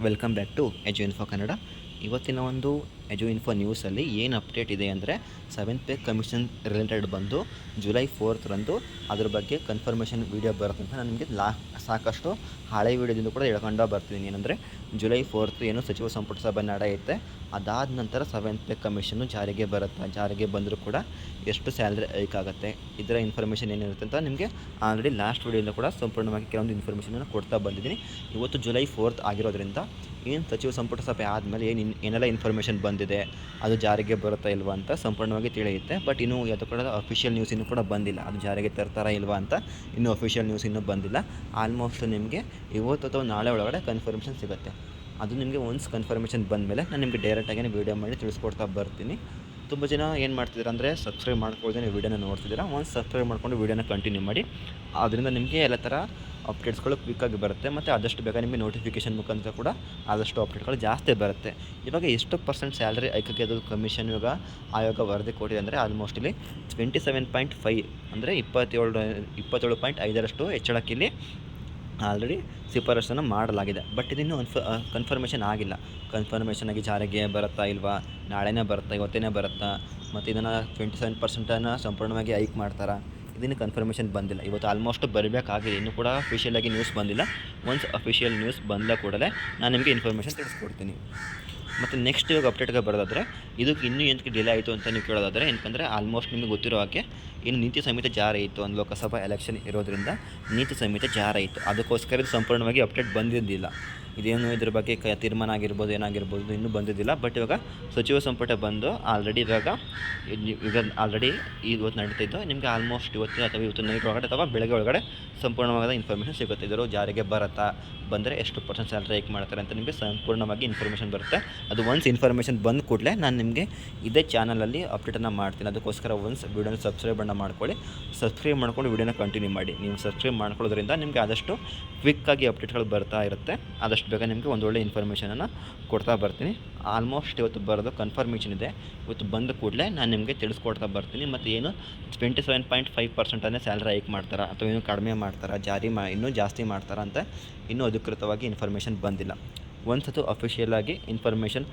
Welcome back to edu info Kannada. ಇವತ್ತಿನ ಒಂದು ಎಜು info ನ್ಯೂಸಲ್ಲಿ ಏನು ಅಪ್ಡೇಟ್ ಇದೆ ಅಂದರೆ 7th ಪೇ ಕಮಿಷನ್ ರಿಲೇಟೆಡ್ ಬಂದು ಜುಲೈ 4th ಅದ್ರ ಬಗ್ಗೆ ಕನ್ಫರ್ಮೇಷನ್ ವೀಡಿಯೋ ಬರುತ್ತೆ ಅಂತ ನಾನು ನಿಮಗೆ ಸಾಕಷ್ಟು ಹಳೆ ವೀಡಿಯೋದಿಂದ ಕೂಡ ಹೇಳ್ಕೊಂಡು ಬರ್ತಿದ್ದೀನಿ. ಏನಂದರೆ ಜುಲೈ 4th ಏನು ಸಚಿವ ಸಂಪುಟ ಸಭೆ ನಡೆಯುತ್ತೆ, ಅದಾದ ನಂತರ 7th ಪೇ ಕಮಿಷನ್ನು ಜಾರಿಗೆ ಬರುತ್ತೆ. ಜಾರಿಗೆ ಬಂದರೂ ಕೂಡ ಎಷ್ಟು ಸ್ಯಾಲ್ರಿ ಹೈಕ್ ಆಗುತ್ತೆ, ಇದರ ಇನ್ಫಾರ್ಮೇಷನ್ ಏನಿರುತ್ತೆ ಅಂತ ನಿಮಗೆ ಆಲ್ರೆಡಿ ಲಾಸ್ಟ್ ವೀಡಿಯೋದಿಂದ ಕೂಡ ಸಂಪೂರ್ಣವಾಗಿ ಕೆಲವೊಂದು ಇನ್ಫಾರ್ಮೇಷನನ್ನು ಕೊಡ್ತಾ ಬಂದಿದ್ದೀನಿ. ಇವತ್ತು ಜುಲೈ 4th ಆಗಿರೋದ್ರಿಂದ ಏನು ಸಚಿವ ಸಂಪುಟ ಸಭೆ ಆದಮೇಲೆ ಏನೆಲ್ಲ ಇನ್ಫಾರ್ಮೇಷನ್ ಬಂದಿದೆ, ಅದು ಜಾರಿಗೆ ಬರುತ್ತಾ ಇಲ್ವಾ ಅಂತ ಸಂಪೂರ್ಣವಾಗಿ ತಿಳಿಯುತ್ತೆ. ಬಟ್ ಇನ್ನೂ ಯಾವುದೂ ಕೂಡ ಅಫಿಷಿಯಲ್ ನ್ಯೂಸ್ ಇನ್ನೂ ಕೂಡ ಬಂದಿಲ್ಲ, ಅದು ಜಾರಿಗೆ ತರ್ತಾರಾ ಇಲ್ವಾ ಅಂತ ಇನ್ನೂ ಅಫಿಷಿಯಲ್ ನ್ಯೂಸ್ ಇನ್ನೂ ಬಂದಿಲ್ಲ. ಆಲ್ಮೋಸ್ಟ್ ನಿಮಗೆ ಇವತ್ತು ಅಥವಾ ನಾಳೆ ಒಳಗಡೆ ಕನ್ಫರ್ಮೇಷನ್ ಸಿಗುತ್ತೆ. ಅದು ನಿಮಗೆ ಒನ್ಸ್ ಕನ್ಫರ್ಮೇಷನ್ ಬಂದಮೇಲೆ ನಾನು ನಿಮಗೆ ಡೈರೆಕ್ಟಾಗಿ ವೀಡಿಯೋ ಮಾಡಿ ತಿಳಿಸ್ಕೊಡ್ತಾ ಬರ್ತೀನಿ. ತುಂಬ ಜನ ಏನು ಮಾಡ್ತಿದ್ದಾರೆ ಅಂದರೆ ಸಬ್ಸ್ಕ್ರೈಬ್ ಮಾಡ್ಕೊಳ್ದೆ ನೀವು ವೀಡಿಯೋನ ನೋಡ್ತಿದ್ದೀರಾ. ಒನ್ಸ್ ಸಬ್ಸ್ಕ್ರೈಬ್ ಮಾಡ್ಕೊಂಡು ವೀಡಿಯೋನ ಕಂಟಿನ್ಯೂ ಮಾಡಿ, ಅದರಿಂದ ನಿಮಗೆ ಎಲ್ಲ ಥರ ಅಪ್ಡೇಟ್ಸ್ಗಳು ಕ್ವಿಕ್ಕಾಗಿ ಬರುತ್ತೆ ಮತ್ತು ಆದಷ್ಟು ಬೇಗ ನಿಮಗೆ ನೋಟಿಫಿಕೇಷನ್ ಮುಖಾಂತರ ಕೂಡ ಆದಷ್ಟು ಅಪ್ಡೇಟ್ಗಳು ಜಾಸ್ತಿ ಬರುತ್ತೆ. ಇವಾಗ ಎಷ್ಟು ಪರ್ಸೆಂಟ್ ಸ್ಯಾಲ್ರಿ ಹೈಕಾಗಿ ಅದು ಕಮಿಷನ್ ಇವಾಗ ಆಯೋಗ ವರದಿ ಕೊಟ್ಟಿದೆ ಅಂದರೆ ಆಲ್ಮೋಸ್ಟ್ ಇಲ್ಲಿ 27.5 ಅಂದರೆ 27.5ರಷ್ಟು ಹೆಚ್ಚಳಕ್ಕಿಲ್ಲಿ ಆಲ್ರೆಡಿ ಶಿಫಾರಸನ್ನು ಮಾಡಲಾಗಿದೆ. ಬಟ್ ಇದಿನ್ನೂ ಕನ್ಫರ್ಮೇಷನ್ ಆಗಿಲ್ಲ. ಕನ್ಫರ್ಮೇಷನ್ ಆಗಿ ಜಾರಿಗೆ ಬರುತ್ತಾ ಇಲ್ವಾ, ನಾಳೆನೇ ಬರುತ್ತಾ, ಇವತ್ತೇ ಬರುತ್ತಾ, ಮತ್ತು ಇದನ್ನು 27% ಸಂಪೂರ್ಣವಾಗಿ ಹೈಕ್ ಮಾಡ್ತಾರಾ, ಇದನ್ನು ಕನ್ಫರ್ಮೇಷನ್ ಬಂದಿಲ್ಲ. ಇವತ್ತು ಆಲ್ಮೋಸ್ಟ್ ಬರಬೇಕಾಗಿದೆ, ಇನ್ನೂ ಕೂಡ ಅಫಿಷಿಯಲಾಗಿ ನ್ಯೂಸ್ ಬಂದಿಲ್ಲ. ಒನ್ಸ್ ಅಫಿಷಿಯಲ್ ನ್ಯೂಸ್ ಬಂದ ಕೂಡಲೇ ನಾನು ನಿಮಗೆ ಇನ್ಫಾರ್ಮೇಷನ್ ತಿಳಿಸ್ಕೊಡ್ತೀನಿ. ಮತ್ತು ನೆಕ್ಸ್ಟ್ ಇವಾಗ ಅಪ್ಡೇಟ್ಗೆ ಬರೋದಾದರೆ ಇದಕ್ಕೆ ಇನ್ನೂ ಏನಕ್ಕೆ ಡಿಲೇ ಆಯಿತು ಅಂತ ನೀವು ಕೇಳೋದಾದರೆ, ಏನಕ್ಕಂದರೆ ಆಲ್ಮೋಸ್ಟ್ ನಿಮಗೆ ಗೊತ್ತಿರೋ ಹಾಗೆ ಇನ್ನು ನೀತಿ ಸಂಹಿತೆ ಜಾರಿ ಇತ್ತು. ಒಂದು ಲೋಕಸಭಾ ಎಲೆಕ್ಷನ್ ಇರೋದ್ರಿಂದ ನೀತಿ ಸಂಹಿತೆ ಜಾರಿ ಇತ್ತು. ಅದಕ್ಕೋಸ್ಕರ ಇದು ಸಂಪೂರ್ಣವಾಗಿ ಅಪ್ಡೇಟ್ ಬಂದಿದ್ದಿಲ್ಲ. ಇದೇನು ಇದ್ರ ಬಗ್ಗೆ ತೀರ್ಮಾನ ಆಗಿರ್ಬೋದು, ಏನಾಗಿರ್ಬೋದು ಇನ್ನೂ ಬಂದಿದ್ದಿಲ್ಲ. ಬಟ್ ಇವಾಗ ಸಚಿವ ಸಂಪುಟ ಬಂದು ಆಲ್ರೆಡಿ ಇವಾಗ ಆಲ್ರೆಡಿ ಇವತ್ತು ನಡೀತಿದ್ದು ನಿಮಗೆ ಆಲ್ಮೋಸ್ಟ್ ಇವತ್ತು ಅಥವಾ ಇವತ್ತು ನೈಟ್ ಒಳಗಡೆ ಅಥವಾ ಬೆಳಗ್ಗೆ ಒಳಗಡೆ ಸಂಪೂರ್ಣವಾದ ಇನ್ಫಾರ್ಮೇಷನ್ ಸಿಗುತ್ತೆ. ಇದರ ಜಾರಿಗೆ ಬರುತ್ತಾ, ಬಂದರೆ ಎಷ್ಟು ಪರ್ಸೆಂಟ್ ಸ್ಯಾಲ್ರಿ ಹೈಕ್ ಮಾಡ್ತಾರೆ ಅಂತ ನಿಮಗೆ ಸಂಪೂರ್ಣವಾಗಿ ಇನ್ಫಾರ್ಮೇಷನ್ ಬರುತ್ತೆ. ಅದು ಒನ್ಸ್ ಇನ್ಫಾರ್ಮೇಷನ್ ಬಂದ ಕೂಡಲೇ ನಾನು ನಿಮಗೆ ಇದೇ ಚಾನಲಲ್ಲಿ ಅಪ್ಡೇಟನ್ನು ಮಾಡ್ತೀನಿ. ಅದಕ್ಕೋಸ್ಕರ ಒನ್ಸ್ ವೀಡಿಯೋನ ಸಬ್ಸ್ಕ್ರೈಬನ್ನು ಮಾಡ್ಕೊಳ್ಳಿ. ಸಬ್ಸ್ಕ್ರೈಬ್ ಮಾಡ್ಕೊಂಡು ವೀಡಿಯೋನ ಕಂಟಿನ್ಯೂ ಮಾಡಿ. ನೀವು ಸಬ್ಸ್ಕ್ರೈಬ್ ಮಾಡ್ಕೊಳ್ಳೋದ್ರಿಂದ ನಿಮಗೆ ಆದಷ್ಟು ಕ್ವಿಕ್ಕಾಗಿ ಅಪ್ಡೇಟ್ಗಳು ಬರ್ತಾ ಇರುತ್ತೆ. ಆದಷ್ಟು ಬೇಗ ನಿಮಗೆ ಒಂದೊಳ್ಳೆ ಇನ್ಫಾರ್ಮೇಷನನ್ನು ಕೊಡ್ತಾ ಬರ್ತೀನಿ. ಆಲ್ಮೋಸ್ಟ್ ಇವತ್ತು ಬರೋದು ಕನ್ಫರ್ಮೇಷನ್ ಇದೆ. ಇವತ್ತು ಬಂದ ಕೂಡಲೇ ನಾನು ನಿಮಗೆ ತಿಳಿಸ್ಕೊಡ್ತಾ ಬರ್ತೀನಿ. ಮತ್ತು ಏನು 27.5% ಸ್ಯಾಲ್ರಿ ಹೈಕ್ ಮಾಡ್ತಾರಾ ಅಥವಾ ಏನು ಕಡಿಮೆ ಮಾಡ್ತಾರಾ, ಇನ್ನೂ ಜಾಸ್ತಿ ಮಾಡ್ತಾರಾ ಅಂತ ಇನ್ನೂ ಅಧಿಕೃತವಾಗಿ ಇನ್ಫಾರ್ಮೇಷನ್ ಬಂದಿಲ್ಲ. ಒನ್ಸ್ ಅದು ಅಫಿಷಿಯಲಾಗಿ ಇನ್ಫಾರ್ಮೇಷನ್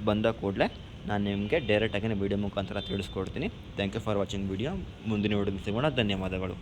ಬಂದ ಕೂಡಲೇ ನಾನು ನಿಮಗೆ ಡೈರೆಕ್ಟಾಗಿ ವೀಡಿಯೋ ಮುಖಾಂತರ ತಿಳಿಸ್ಕೊಡ್ತೀನಿ. Thank you for watching video. ಮುಂದಿನ ವೀಡಿಯೋದಲ್ಲಿ ಸಿಗೋಣ. ಧನ್ಯವಾದಗಳು.